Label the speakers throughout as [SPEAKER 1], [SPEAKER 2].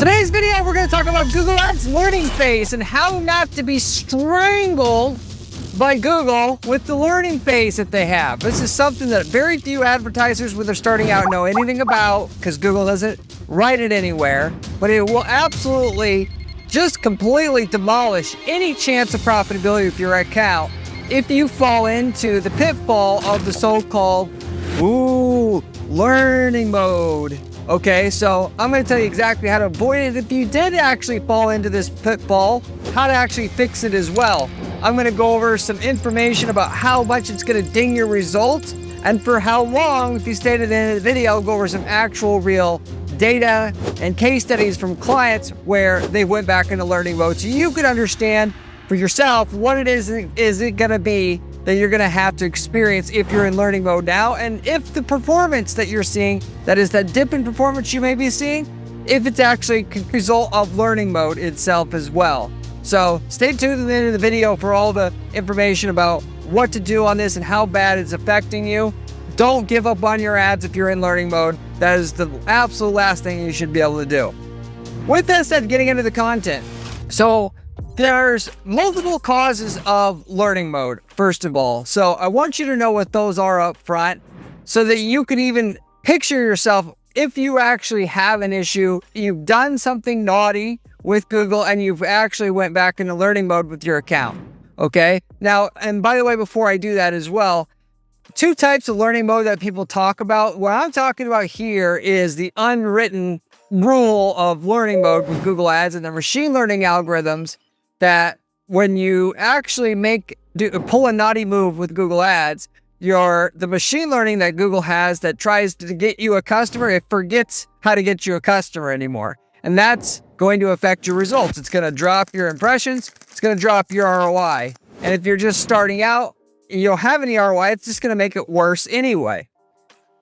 [SPEAKER 1] Today's video, we're going to talk about Google Ads learning phase and how not to be strangled by Google with the learning phase that they have. This is something that very few advertisers when they're starting out know anything about because Google doesn't write it anywhere, but it will absolutely just completely demolish any chance of profitability with your account if you fall into the pitfall of the so-called learning mode. Okay, so I'm going to tell you exactly how to avoid it if you did actually fall into this pitfall, how to actually fix it as well. I'm going to go over some information about how much it's going to ding your results and for how long. If you stayed at the end of the video, I'll go over some actual real data and case studies from clients where they went back into learning mode so you could understand for yourself what it is it going to be that you're going to have to experience if you're in learning mode now, and if the performance that you're seeing, that is that dip in performance you may be seeing, if it's actually a result of learning mode itself as well. So stay tuned to the end of the video for all the information about what to do on this and how bad it's affecting you. Don't give up on your ads if you're in learning mode. That is the absolute last thing you should be able to do. With that said, getting into the content. So there's multiple causes of learning mode, first of all. So I want you to know what those are up front so that you can even picture yourself if you actually have an issue, you've done something naughty with Google and you've actually went back into learning mode with your account. Okay. Now, and by the way, before I do that as well, two types of learning mode that people talk about. What I'm talking about here is the unwritten rule of learning mode with Google Ads and the machine learning algorithms that when you actually pull a naughty move with Google Ads, the machine learning that Google has that tries to get you a customer, it forgets how to get you a customer anymore. And that's going to affect your results. It's going to drop your impressions. It's going to drop your ROI. And if you're just starting out, you don't have any ROI, it's just going to make it worse anyway.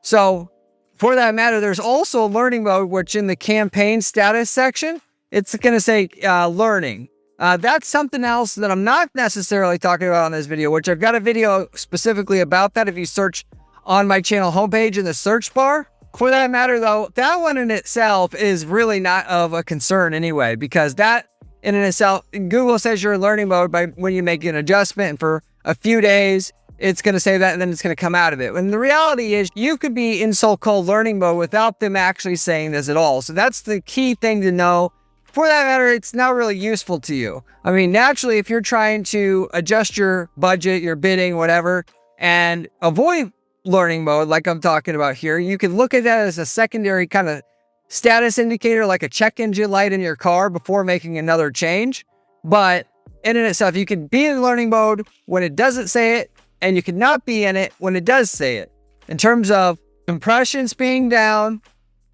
[SPEAKER 1] So for that matter, there's also learning mode, which in the campaign status section, it's going to say learning. That's something else that I'm not necessarily talking about on this video, which I've got a video specifically about that if you search on my channel homepage in the search bar. For that matter though, that one in itself is really not of a concern anyway, because that in itself, Google says you're in learning mode by when you make an adjustment, and for a few days, it's going to say that and then it's going to come out of it. And the reality is you could be in so-called learning mode without them actually saying this at all. So that's the key thing to know. For that matter, it's not really useful to you. I mean, naturally, if you're trying to adjust your budget, your bidding, whatever, and avoid learning mode, like I'm talking about here, you can look at that as a secondary kind of status indicator, like a check engine light in your car before making another change. But in and itself, you can be in learning mode when it doesn't say it, and you cannot be in it when it does say it. In terms of impressions being down,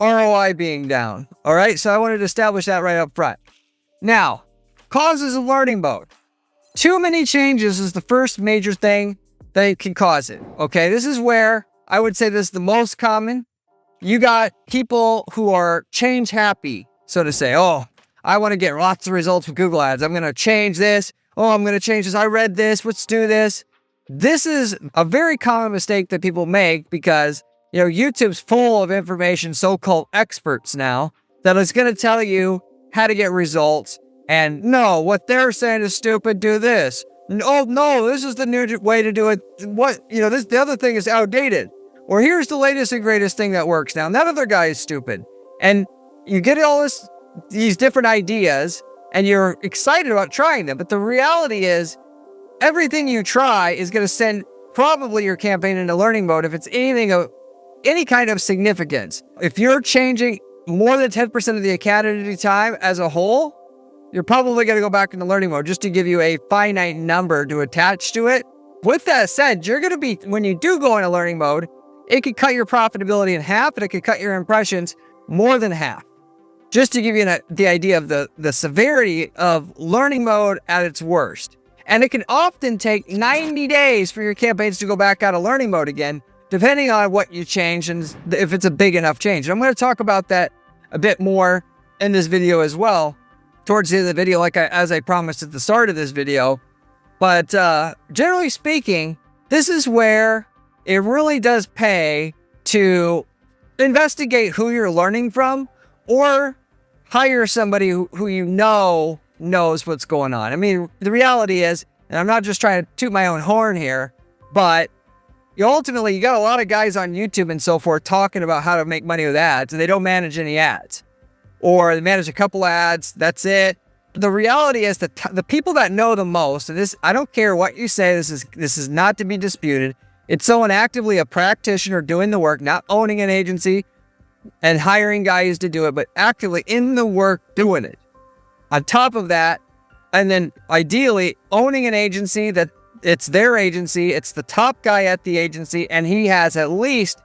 [SPEAKER 1] ROI being down. All right, so I wanted to establish that right up front. Now, causes of learning mode. Too many changes is the first major thing that can cause it. Okay, this is where I would say this is the most common. You got people who are change happy, so to say. Oh, I want to get lots of results with Google Ads. I'm going to change this. Oh, I'm going to change this. I read this. Let's do this. This is a very common mistake that people make because YouTube's full of information, so-called experts now, that is going to tell you how to get results. And no, what they're saying is stupid, do this. And, oh, no, this is the new way to do it. The other thing is outdated. Or here's the latest and greatest thing that works now. That other guy is stupid. And you get all these different ideas and you're excited about trying them. But the reality is everything you try is going to send probably your campaign into learning mode if it's anything of any kind of significance. If you're changing more than 10% of the academy time as a whole, you're probably going to go back into learning mode just to give you a finite number to attach to it. With that said, you're going to be, when you do go into learning mode, it could cut your profitability in half, and it could cut your impressions more than half. Just to give you the idea of the severity of learning mode at its worst. And it can often take 90 days for your campaigns to go back out of learning mode again, depending on what you change and if it's a big enough change. And I'm going to talk about that a bit more in this video as well, towards the end of the video, as I promised at the start of this video. But generally speaking, this is where it really does pay to investigate who you're learning from or hire somebody who you know knows what's going on. I mean, the reality is, and I'm not just trying to toot my own horn here, but you got a lot of guys on YouTube and so forth talking about how to make money with ads, and they don't manage any ads, or they manage a couple ads. That's it. The reality is that the people that know the most, and this, I don't care what you say, this is not to be disputed. It's someone actively a practitioner doing the work, not owning an agency and hiring guys to do it, but actively in the work doing it. On top of that, and then ideally owning an agency that it's their agency, it's the top guy at the agency, and he has at least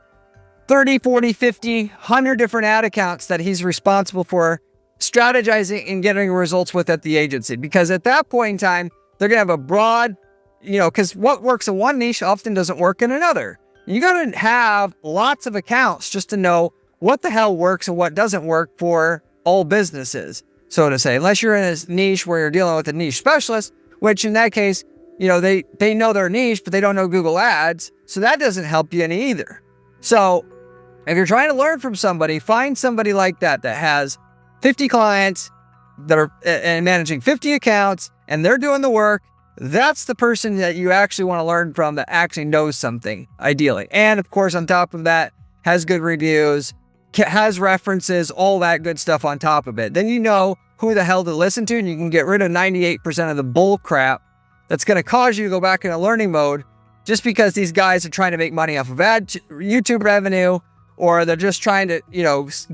[SPEAKER 1] 30, 40, 50, 100 different ad accounts that he's responsible for strategizing and getting results with at the agency. Because at that point in time, they're going to have a broad, because what works in one niche often doesn't work in another. You got to have lots of accounts just to know what the hell works and what doesn't work for all businesses, so to say. Unless you're in a niche where you're dealing with a niche specialist, which in that case, they know their niche, but they don't know Google Ads. So that doesn't help you any either. So if you're trying to learn from somebody, find somebody like that has 50 clients that are and managing 50 accounts, and they're doing the work. That's the person that you actually want to learn from, that actually knows something, ideally. And of course, on top of that, has good reviews, has references, all that good stuff on top of it. Then you know who the hell to listen to, and you can get rid of 98% of the bull crap that's going to cause you to go back into learning mode just because these guys are trying to make money off of YouTube revenue, or they're just trying to,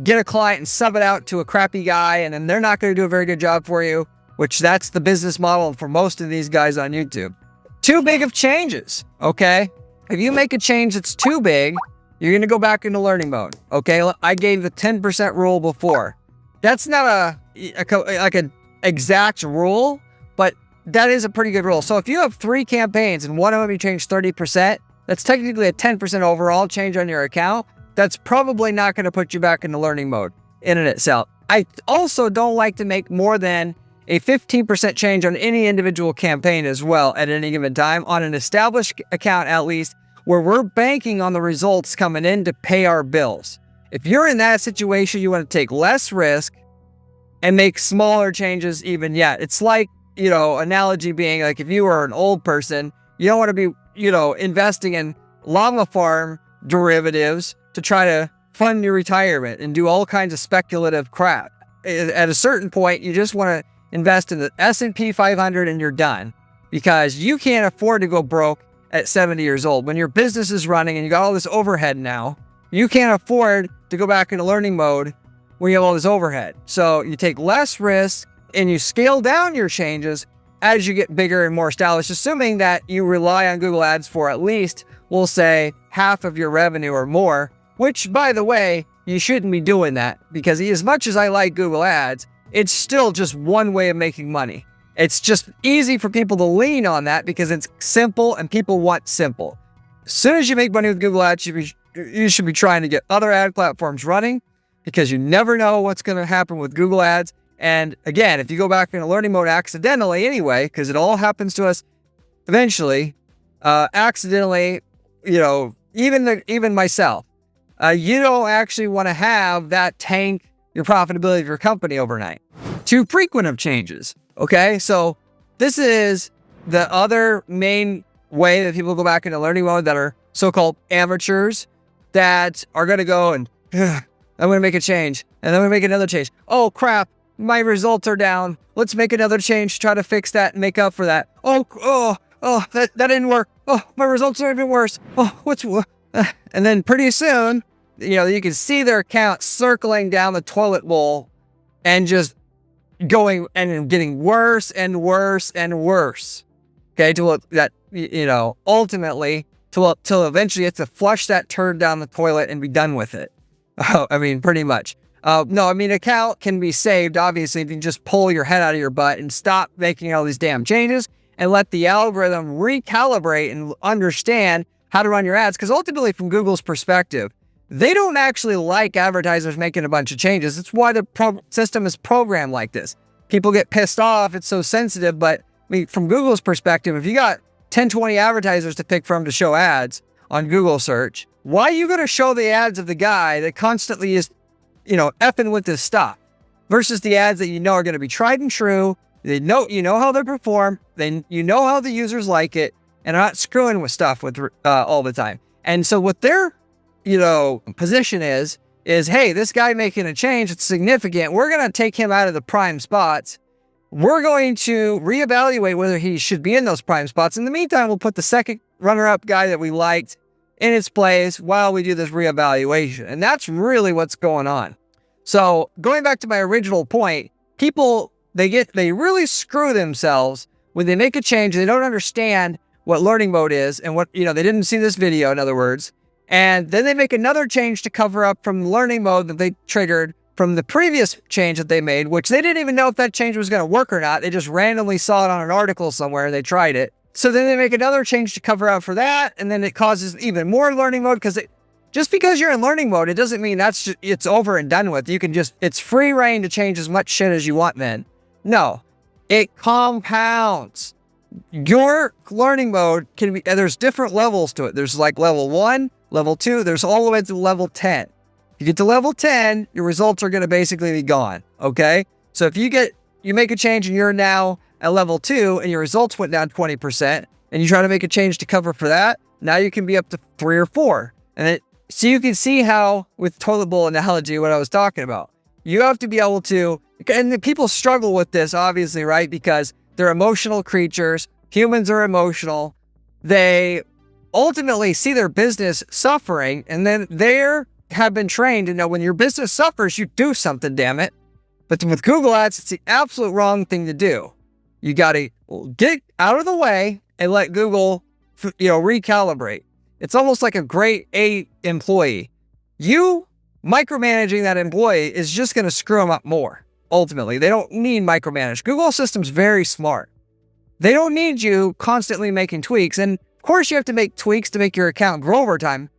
[SPEAKER 1] get a client and sub it out to a crappy guy, and then they're not going to do a very good job for you, which that's the business model for most of these guys on YouTube. Too big of changes, okay? If you make a change that's too big, you're going to go back into learning mode, okay? I gave the 10% rule before. That's not an exact rule, but that is a pretty good rule. So if you have 3 campaigns and one of them you change 30%, that's technically a 10% overall change on your account. That's probably not going to put you back into learning mode in and itself. I also don't like to make more than a 15% change on any individual campaign as well at any given time, on an established account at least, where we're banking on the results coming in to pay our bills. If you're in that situation, you want to take less risk and make smaller changes even yet. It's like, analogy being like, if you were an old person, you don't want to be, investing in llama farm derivatives to try to fund your retirement and do all kinds of speculative crap. At a certain point, you just want to invest in the S&P 500 and you're done, because you can't afford to go broke at 70 years old. When your business is running and you got all this overhead now, you can't afford to go back into learning mode when you have all this overhead. So you take less risk and you scale down your changes as you get bigger and more established, assuming that you rely on Google Ads for at least, we'll say, half of your revenue or more, which, by the way, you shouldn't be doing that, because as much as I like Google Ads, it's still just one way of making money. It's just easy for people to lean on that because it's simple and people want simple. As soon as you make money with Google Ads, you should be trying to get other ad platforms running, because you never know what's going to happen with Google Ads. And again, if you go back into learning mode accidentally anyway, because it all happens to us eventually, accidentally, even myself, you don't actually want to have that tank your profitability of your company overnight. Too frequent of changes. Okay, so this is the other main way that people go back into learning mode that are so-called amateurs, that are going to go and, I'm going to make a change, and I'm going to make another change. Oh, crap, my results are down. Let's make another change to try to fix that and make up for that. Oh, that didn't work. Oh, my results are even worse. Oh, and then pretty soon, you can see their account circling down the toilet bowl and just going and getting worse and worse and worse. Okay, till that, ultimately, till eventually you have to flush that turd down the toilet and be done with it. Pretty much. Account can be saved, obviously, if you just pull your head out of your butt and stop making all these damn changes and let the algorithm recalibrate and understand how to run your ads. Because ultimately, from Google's perspective, they don't actually like advertisers making a bunch of changes. It's why the system is programmed like this. People get pissed off. It's so sensitive. But from Google's perspective, if you got 10, 20 advertisers to pick from to show ads on Google search, why are you going to show the ads of the guy that constantly is, effing with this stuff? versus the ads that you know are going to be tried and true. They know, you know how they perform. Then you know how the users like it, and are not screwing with stuff with all the time. And so what their, position is, hey, this guy making a change, it's significant. We're going to take him out of the prime spots. We're going to reevaluate whether he should be in those prime spots. In the meantime, we'll put the second runner-up guy that we liked in its place while we do this reevaluation. And that's really what's going on. So going back to my original point, people, they really screw themselves when they make a change. They don't understand what learning mode is and what, they didn't see this video, in other words. And then they make another change to cover up from learning mode that they triggered from the previous change that they made, which they didn't even know if that change was going to work or not. They just randomly saw it on an article somewhere and they tried it. So then they make another change to cover up for that. And then it causes even more learning mode, because just because you're in learning mode, it doesn't mean it's over and done with. You can it's free reign to change as much shit as you want then. No, it compounds. Your learning mode can be, there's different levels to it. There's like level 1, level 2, there's all the way to level 10. If you get to level 10, your results are going to basically be gone. Okay. So if you make a change and you're now at level 2 and your results went down 20% and you try to make a change to cover for that, now you can be up to 3 or 4. So you can see how, with toilet bowl analogy, what I was talking about, you have to be able to, and the people struggle with this, obviously, right? Because they're emotional creatures. Humans are emotional. They ultimately see their business suffering, and then they have been trained to know when your business suffers, you do something, damn it. But with Google Ads, it's the absolute wrong thing to do. You got to get out of the way and let Google, recalibrate. It's almost like a grade A employee. You micromanaging that employee is just going to screw them up more. Ultimately, they don't need micromanage. Google system's very smart. They don't need you constantly making tweaks. And of course, you have to make tweaks to make your account grow over time.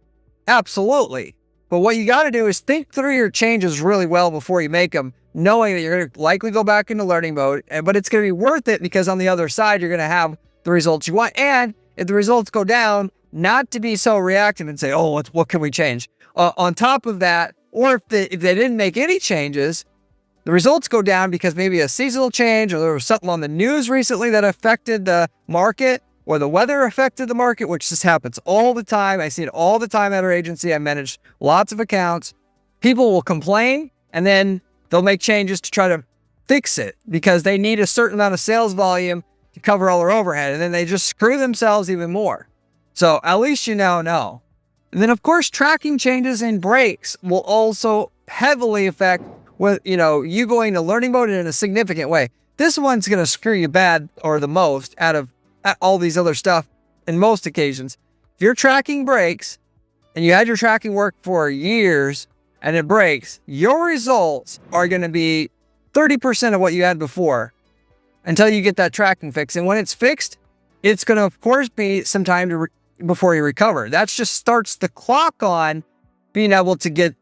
[SPEAKER 1] Absolutely. But what you got to do is think through your changes really well before you make them, knowing that you're going to likely go back into learning mode, but it's going to be worth it because on the other side, you're going to have the results you want. And if the results go down, not to be so reactive and say, oh, what can we change? On top of that, or if they didn't make any changes, the results go down because maybe a seasonal change or there was something on the news recently that affected the market, or the weather affected the market, which just happens all the time. I see it all the time at our agency. I manage lots of accounts. People will complain and then they'll make changes to try to fix it because they need a certain amount of sales volume to cover all their overhead. And then they just screw themselves even more. So at least you now know. And then of course, tracking changes and breaks will also heavily affect you going to learning mode in a significant way. This one's going to screw you bad or the most out of all these other stuff in most occasions. If your tracking breaks and you had your tracking work for years and it breaks, your results are going to be 30% of what you had before until you get that tracking fixed. And when it's fixed, it's going to, of course, be some time before you recover. That just starts the clock on being able to get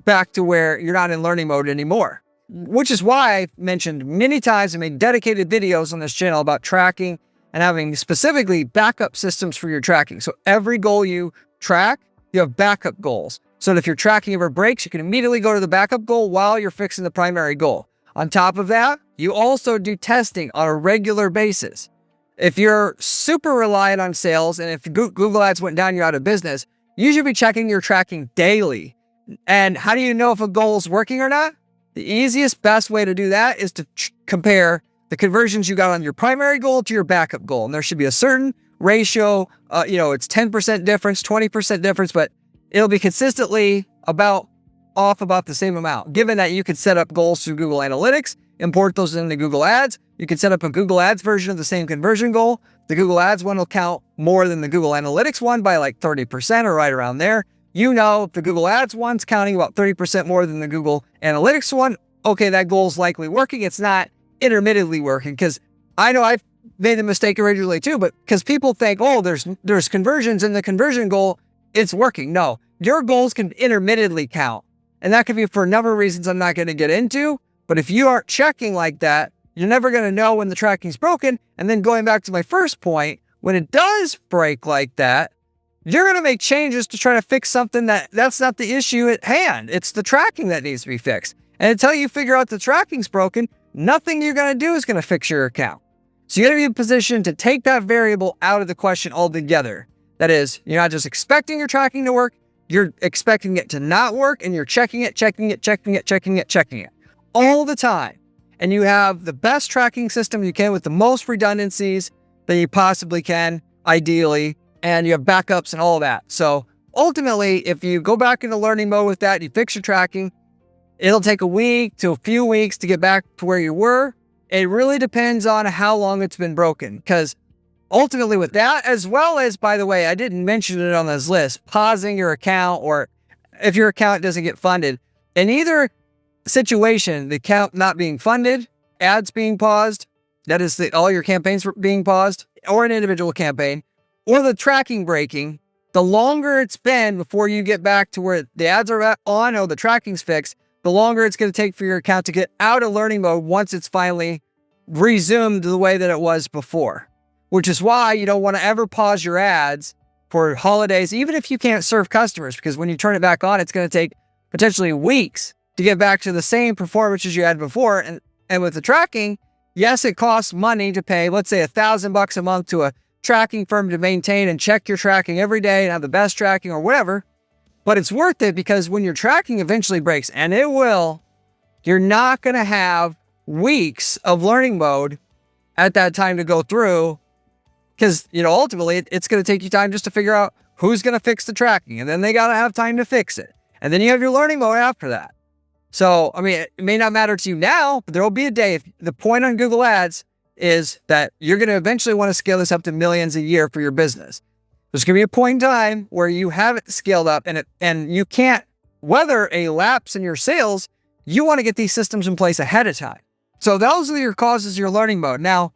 [SPEAKER 1] back to where you're not in learning mode anymore, which is why I've mentioned many times and made dedicated videos on this channel about tracking and having specifically backup systems for your tracking. So every goal you track, you have backup goals. So that if your tracking ever breaks, you can immediately go to the backup goal while you're fixing the primary goal. On top of that, you also do testing on a regular basis. If you're super reliant on sales and if Google Ads went down, you're out of business, you should be checking your tracking daily. And how do you know if a goal is working or not? The easiest, best way to do that is to compare the conversions you got on your primary goal to your backup goal. And there should be a certain ratio, it's 10% difference, 20% difference, but it'll be consistently off about the same amount. Given that you could set up goals through Google Analytics, import those into Google Ads, you can set up a Google Ads version of the same conversion goal. The Google Ads one will count more than the Google Analytics one by like 30% or right around there. If the Google Ads one's counting about 30% more than the Google Analytics one, okay, that goal is likely working. It's not intermittently working, because I know I've made the mistake originally too, but because people think, oh, there's conversions in the conversion goal, it's working. No, your goals can intermittently count. And that could be for a number of reasons I'm not going to get into. But if you aren't checking like that, you're never going to know when the tracking's broken. And then going back to my first point, when it does break like that, you're going to make changes to try to fix something that's not the issue at hand. It's the tracking that needs to be fixed. And until you figure out the tracking's broken, nothing you're going to do is going to fix your account. So you got to be in a position to take that variable out of the question altogether. That is, you're not just expecting your tracking to work, you're expecting it to not work, and you're checking it all the time. And you have the best tracking system you can with the most redundancies that you possibly can, ideally, and you have backups and all of that. So ultimately, if you go back into learning mode with that, you fix your tracking, it'll take a week to a few weeks to get back to where you were. It really depends on how long it's been broken, because ultimately with that, as well as, by the way, I didn't mention it on this list, pausing your account, or if your account doesn't get funded. In either situation, the account not being funded, ads being paused, that is all your campaigns being paused, or an individual campaign, or the tracking breaking, the longer it's been before you get back to where the ads are on or the tracking's fixed, the longer it's going to take for your account to get out of learning mode once it's finally resumed the way that it was before. Which is why you don't want to ever pause your ads for holidays, even if you can't serve customers, because when you turn it back on, it's going to take potentially weeks to get back to the same performance as you had before. And with the tracking, yes, it costs money to pay, let's say $1,000 a month to a tracking firm to maintain and check your tracking every day and have the best tracking or whatever. But it's worth it, because when your tracking eventually breaks, and it will, you're not going to have weeks of learning mode at that time to go through. Because, ultimately, it's going to take you time just to figure out who's going to fix the tracking. And then they got to have time to fix it. And then you have your learning mode after that. So, it may not matter to you now, but there will be a day. If the point on Google Ads is that you're going to eventually want to scale this up to millions a year for your business. There's going to be a point in time where you have it scaled up and you can't weather a lapse in your sales. You want to get these systems in place ahead of time. So those are your causes of your learning mode. Now,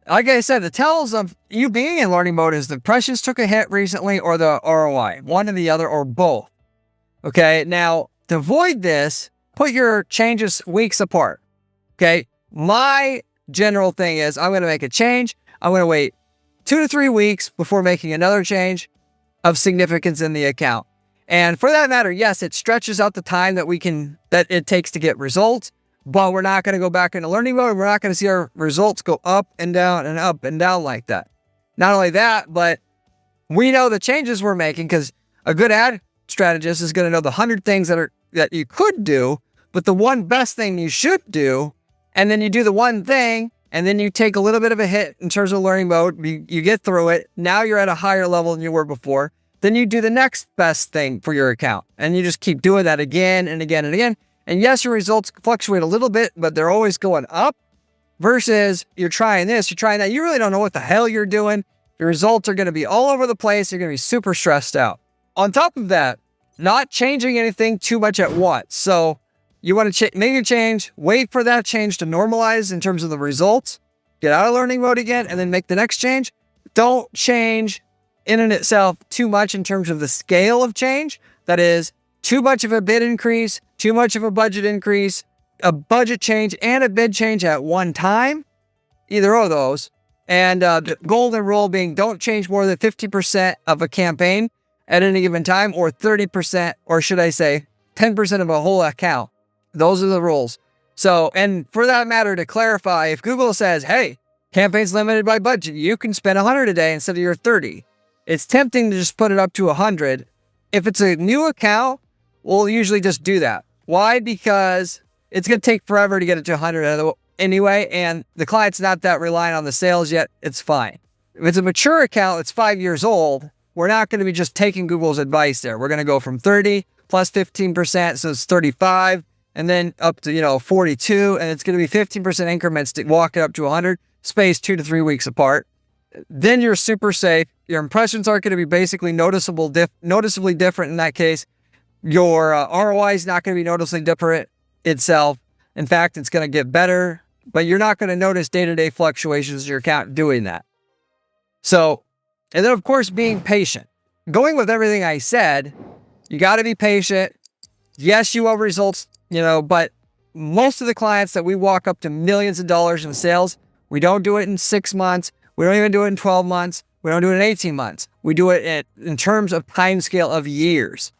[SPEAKER 1] like I said, the tells of you being in learning mode is the impressions took a hit recently or the ROI, one or the other or both. Okay, now to avoid this, put your changes weeks apart. Okay, my general thing is I'm going to make a change. I'm going to wait 2 to 3 weeks before making another change of significance in the account. And for that matter, yes, it stretches out the time that it takes to get results. But we're not going to go back into learning mode. We're not going to see our results go up and down and up and down like that. Not only that, but we know the changes we're making, because a good ad strategist is going to know the 100 things that you could do, but the one best thing you should do, and then you do the one thing, and then you take a little bit of a hit in terms of learning mode. You get through it. Now you're at a higher level than you were before. Then you do the next best thing for your account, and you just keep doing that again and again and again. And yes, your results fluctuate a little bit, but they're always going up, versus you're trying this, you're trying that. You really don't know what the hell you're doing. Your results are going to be all over the place. You're going to be super stressed out. On top of that, not changing anything too much at once. So you want to make a change, wait for that change to normalize in terms of the results, get out of learning mode again, and then make the next change. Don't change in and itself too much in terms of the scale of change. That is, too much of a bid increase, too much of a budget increase, a budget change and a bid change at one time, either of those. And the golden rule being don't change more than 50% of a campaign at any given time, or 30%, or should I say 10% of a whole account. Those are the rules. So, and for that matter, to clarify, if Google says, hey, campaign's limited by budget, you can spend 100 a day instead of your 30. It's tempting to just put it up to 100. If it's a new account, we'll usually just do that. Why? Because it's going to take forever to get it to 100 anyway, and the client's not that reliant on the sales yet. It's fine. If it's a mature account that's 5 years old, we're not going to be just taking Google's advice there. We're going to go from 30 plus 15%, so it's 35, and then up to 42, and it's going to be 15% increments to walk it up to 100, spaced 2 to 3 weeks apart. Then you're super safe. Your impressions aren't going to be basically noticeably different in that case. Your ROI is not going to be noticeably different itself. In fact, it's going to get better, but you're not going to notice day-to-day fluctuations in your account doing that. So, and then of course, being patient. Going with everything I said, you got to be patient. Yes, you will have results, but most of the clients that we walk up to millions of dollars in sales, we don't do it in 6 months. We don't even do it in 12 months. We don't do it in 18 months. We do it in terms of time scale of years.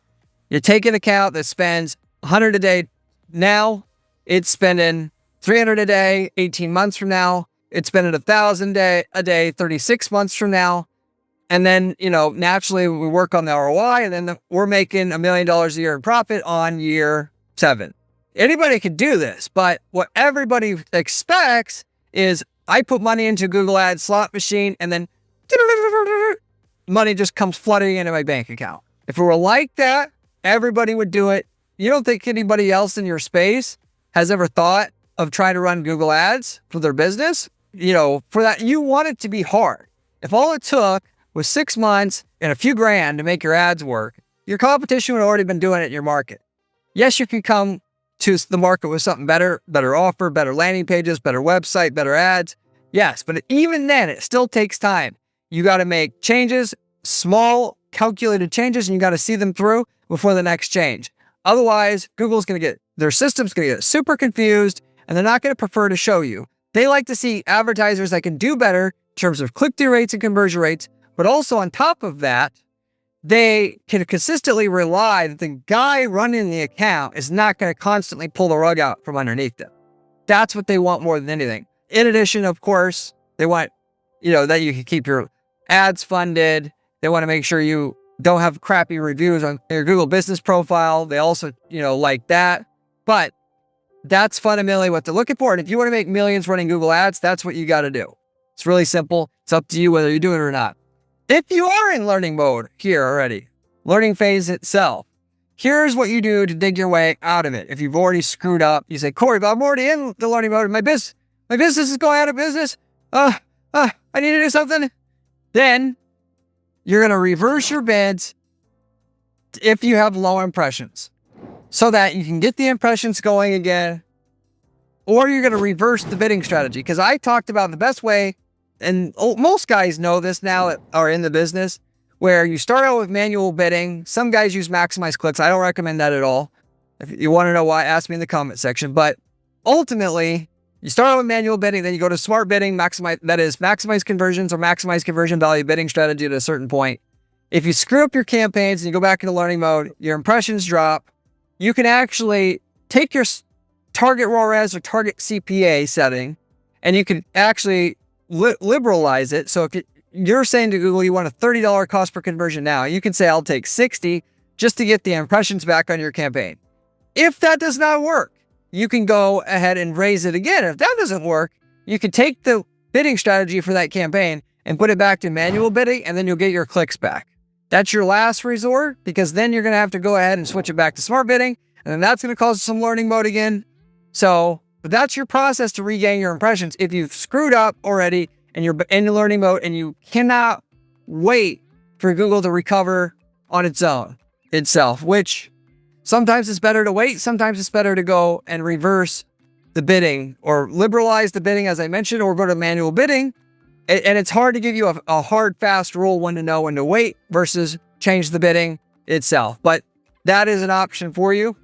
[SPEAKER 1] You take an account that spends 100 a day now, it's spending 300 a day, 18 months from now. It's spending 1,000 a day, 36 months from now. And then, naturally we work on the ROI, and then we're making $1 million a year in profit on year 7. Anybody could do this, but what everybody expects is I put money into Google Ads slot machine, and then money just comes flooding into my bank account. If it were like that, everybody would do it. You don't think anybody else in your space has ever thought of trying to run Google Ads for their business? For that, you want it to be hard. If all it took was 6 months and a few grand to make your ads work, your competition would have already been doing it in your market. Yes, you can come to the market with something better offer, better landing pages, better website, better ads. Yes, but even then, it still takes time. You got to make changes, small calculated changes, and you got to see them through before the next change. Otherwise, their system's going to get super confused, and they're not going to prefer to show you. They like to see advertisers that can do better in terms of click-through rates and conversion rates, but also on top of that, they can consistently rely that the guy running the account is not going to constantly pull the rug out from underneath them. That's what they want more than anything. In addition, of course, they want, that you can keep your ads funded. They want to make sure you don't have crappy reviews on your Google business profile. They also, like that. But that's fundamentally what they're looking for. And if you want to make millions running Google Ads, that's what you got to do. It's really simple. It's up to you whether you do it or not. If you are in learning mode here already, learning phase itself, here's what you do to dig your way out of it. If you've already screwed up, you say, Corey, but I'm already in the learning mode. My business is going out of business. I need to do something. Then you're going to reverse your bids if you have low impressions so that you can get the impressions going again, or you're going to reverse the bidding strategy. Because I talked about the best way, and most guys know this now that are in the business, where you start out with manual bidding. Some guys use maximize clicks. I don't recommend that at all. If you want to know why, ask me in the comment section. But ultimately, you start out with manual bidding, then you go to smart bidding, maximize conversions or maximize conversion value bidding strategy at a certain point. If you screw up your campaigns and you go back into learning mode, your impressions drop. You can actually take your target ROAS or target CPA setting, and you can actually liberalize it. So if you're saying to Google you want a $30 cost per conversion now, you can say I'll take 60 just to get the impressions back on your campaign. If that does not work, you can go ahead and raise it again. If that doesn't work, you can take the bidding strategy for that campaign and put it back to manual bidding, and then you'll get your clicks back. That's your last resort, because then you're going to have to go ahead and switch it back to smart bidding, and then that's going to cause some learning mode again. But that's your process to regain your impressions. If you've screwed up already and you're in learning mode and you cannot wait for Google to recover on itself, which sometimes it's better to wait. Sometimes it's better to go and reverse the bidding or liberalize the bidding, as I mentioned, or go to manual bidding. And it's hard to give you a hard, fast rule when to know when to wait versus change the bidding itself. But that is an option for you.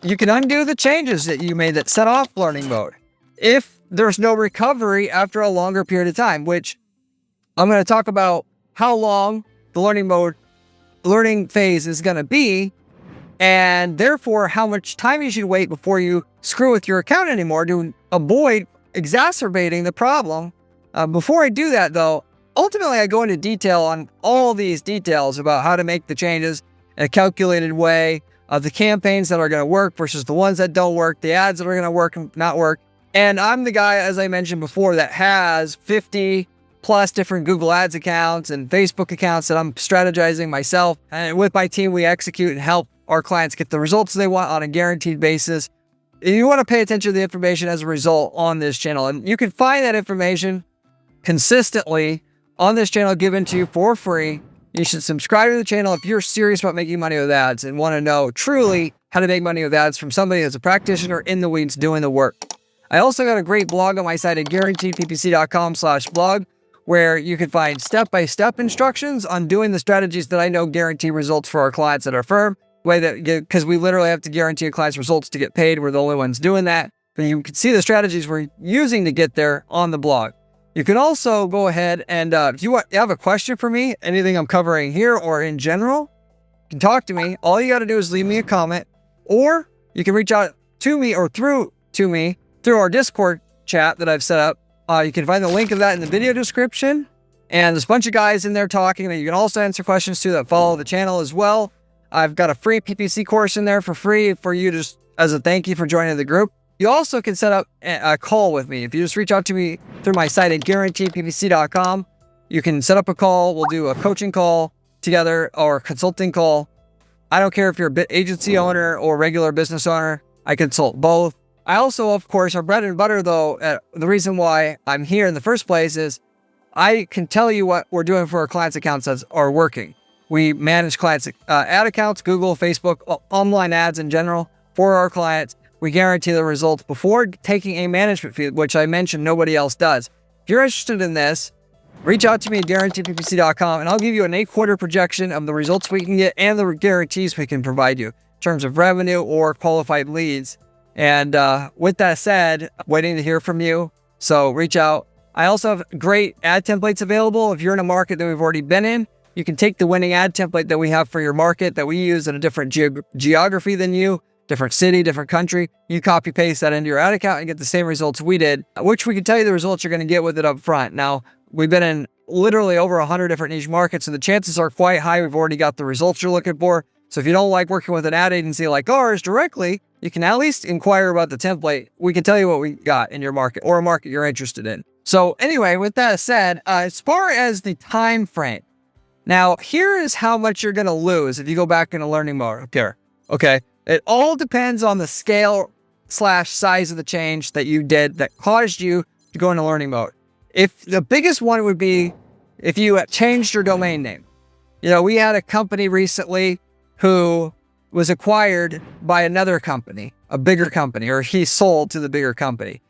[SPEAKER 1] You can undo the changes that you made that set off learning mode if there's no recovery after a longer period of time, which I'm going to talk about how long the learning phase is going to be, and therefore how much time you should wait before you screw with your account anymore to avoid exacerbating the problem. Before I do that, though, ultimately I go into detail on all these details about how to make the changes in a calculated way, of the campaigns that are going to work versus the ones that don't work, the ads that are going to work and not work. And I'm the guy, as I mentioned before, that has 50 plus different Google Ads accounts and Facebook accounts that I'm strategizing myself. And with my team, we execute and help our clients get the results they want on a guaranteed basis. You want to pay attention to the information as a result on this channel. And you can find that information consistently on this channel given to you for free. You should subscribe to the channel if you're serious about making money with ads and want to know truly how to make money with ads from somebody that's a practitioner in the weeds doing the work. I also got a great blog on my site at guaranteedppc.com/blog, where you can find step-by-step instructions on doing the strategies that I know guarantee results for our clients at our firm. Because we literally have to guarantee a client's results to get paid. We're the only ones doing that. But you can see the strategies we're using to get there on the blog. You can also go ahead and if you have a question for me, anything I'm covering here or in general, you can talk to me. All you got to do is leave me a comment, or you can reach out to me or through to me through our Discord chat that I've set up. You can find the link of that in the video description. And there's a bunch of guys in there talking that you can also answer questions to that follow the channel as well. I've got a free PPC course in there for free for you just as a thank you for joining the group. You also can set up a call with me. If you just reach out to me through my site at guaranteedppc.com, you can set up a call. We'll do a coaching call together or a consulting call. I don't care if you're a agency owner or regular business owner. I consult both. I also, of course, our bread and butter, though, the reason why I'm here in the first place is I can tell you what we're doing for our clients' accounts that are working. We manage clients' ad accounts, Google, Facebook, online ads in general for our clients. We guarantee the results before taking a management fee, which I mentioned nobody else does. If you're interested in this, reach out to me at guaranteedppc.com and I'll give you an 8-quarter projection of the results we can get and the guarantees we can provide you in terms of revenue or qualified leads. And with that said, waiting to hear from you. So reach out. I also have great ad templates available. If you're in a market that we've already been in, you can take the winning ad template that we have for your market that we use in a different geography than you, different city, different country. You copy paste that into your ad account and get the same results we did, which we can tell you the results you're going to get with it up front. Now, we've been in literally over 100 different niche markets, and the chances are quite high we've already got the results you're looking for. So if you don't like working with an ad agency like ours directly, you can at least inquire about the template. We can tell you what we got in your market or a market you're interested in. So anyway, with that said, as far as the time frame, now here is how much you're going to lose if you go back into learning mode up here. Okay. It all depends on the scale / size of the change that you did that caused you to go into learning mode. If the biggest one would be if you changed your domain name. You know, we had a company recently who was acquired by another company, a bigger company, or he sold to the bigger company.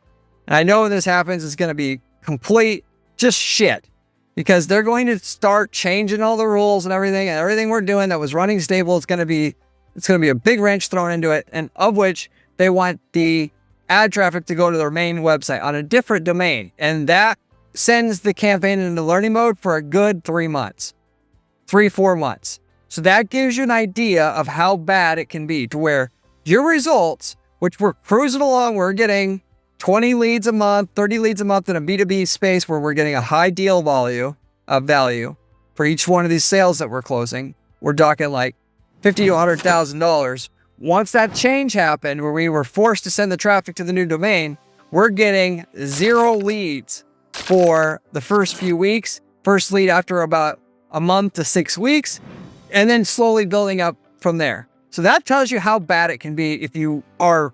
[SPEAKER 1] And I know when this happens, it's going to be complete just shit because they're going to start changing all the rules and everything we're doing that was running stable. It's going to be a big wrench thrown into it. And of which they want the ad traffic to go to their main website on a different domain. And that sends the campaign into learning mode for a good 3 months, 4 months. So that gives you an idea of how bad it can be to where your results, which we're cruising along, we're getting 20 leads a month, 30 leads a month in a B2B space where we're getting a high deal value for each one of these sales that we're closing. We're talking like $50,000 to $100,000. Once that change happened where we were forced to send the traffic to the new domain, we're getting 0 leads for the first few weeks, first lead after about a month to 6 weeks, and then slowly building up from there. So that tells you how bad it can be if you are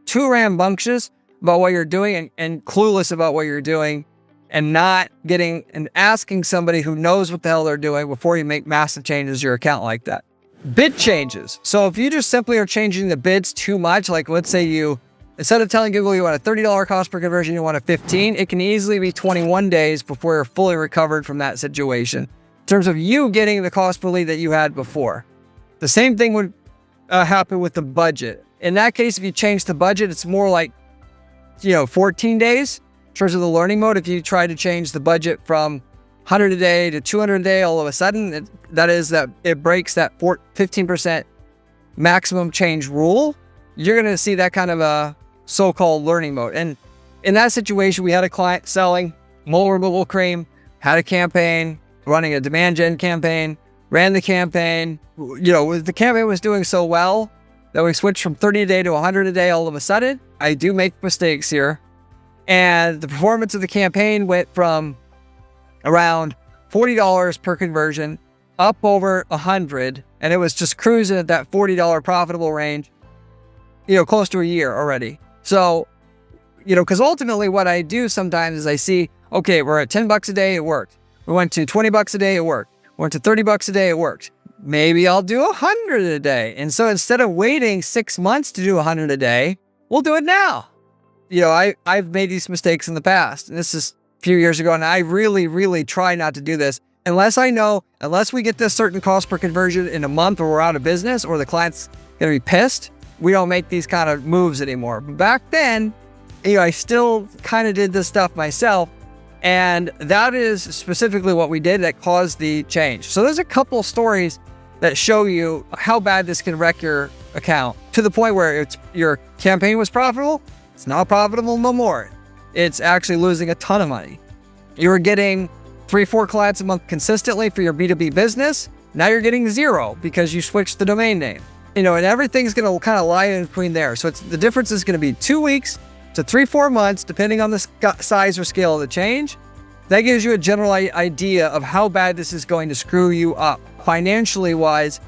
[SPEAKER 1] too rambunctious about what you're doing and clueless about what you're doing and not getting and asking somebody who knows what the hell they're doing before you make massive changes to your account like that. Bid changes. So if you just simply are changing the bids too much, like let's say you, instead of telling Google you want a $30 cost per conversion, you want a 15, it can easily be 21 days before you're fully recovered from that situation in terms of you getting the cost per lead that you had before. The same thing would happen with the budget. In that case, if you change the budget, it's more like 14 days in terms of the learning mode. If you try to change the budget from 100 a day to 200 a day, all of a sudden, it breaks that 15% maximum change rule. You're going to see that kind of a so-called learning mode. And in that situation, we had a client selling mole removal cream, had a campaign, running a demand gen campaign, ran the campaign. The campaign was doing so well that we switched from 30 a day to 100 a day all of a sudden. I do make mistakes here. And the performance of the campaign went from around $40 per conversion up over 100. And it was just cruising at that $40 profitable range, close to a year already. So, because ultimately what I do sometimes is I see, okay, we're at $10 a day, it worked. We went to $20 a day, it worked. We went to $30 a day, it worked. Maybe I'll do 100 a day. And so instead of waiting 6 months to do 100 a day, we'll do it now. I've made these mistakes in the past. And this is a few years ago. And I really, really try not to do this unless we get this certain cost per conversion in a month or we're out of business or the client's going to be pissed. We don't make these kind of moves anymore. But back then, I still kind of did this stuff myself. And that is specifically what we did that caused the change. So there's a couple stories that show you how bad this can wreck your account to the point where your campaign was profitable It's not profitable no more. It's actually losing a ton of money. You were getting 3-4 clients a month consistently for your B2B business. Now you're getting 0 because you switched the domain name. And everything's going to kind of lie in between there. So the difference is going to be 2 weeks to 3-4 months, depending on the size or scale of the change. That gives you a general idea of how bad this is going to screw you up financially wise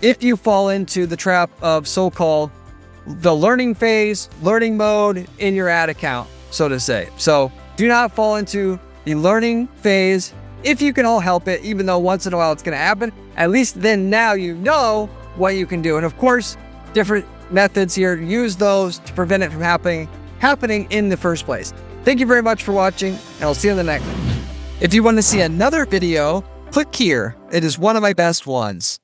[SPEAKER 1] if you fall into the trap of so-called the learning phase, learning mode in your ad account, so to say. So do not fall into the learning phase if you can all help it, even though once in a while it's going to happen. At least then now you know what you can do. And of course, different methods here, use those to prevent it from happening in the first place. Thank you very much for watching, and I'll see you in the next one. If you want to see another video, click here. It is one of my best ones.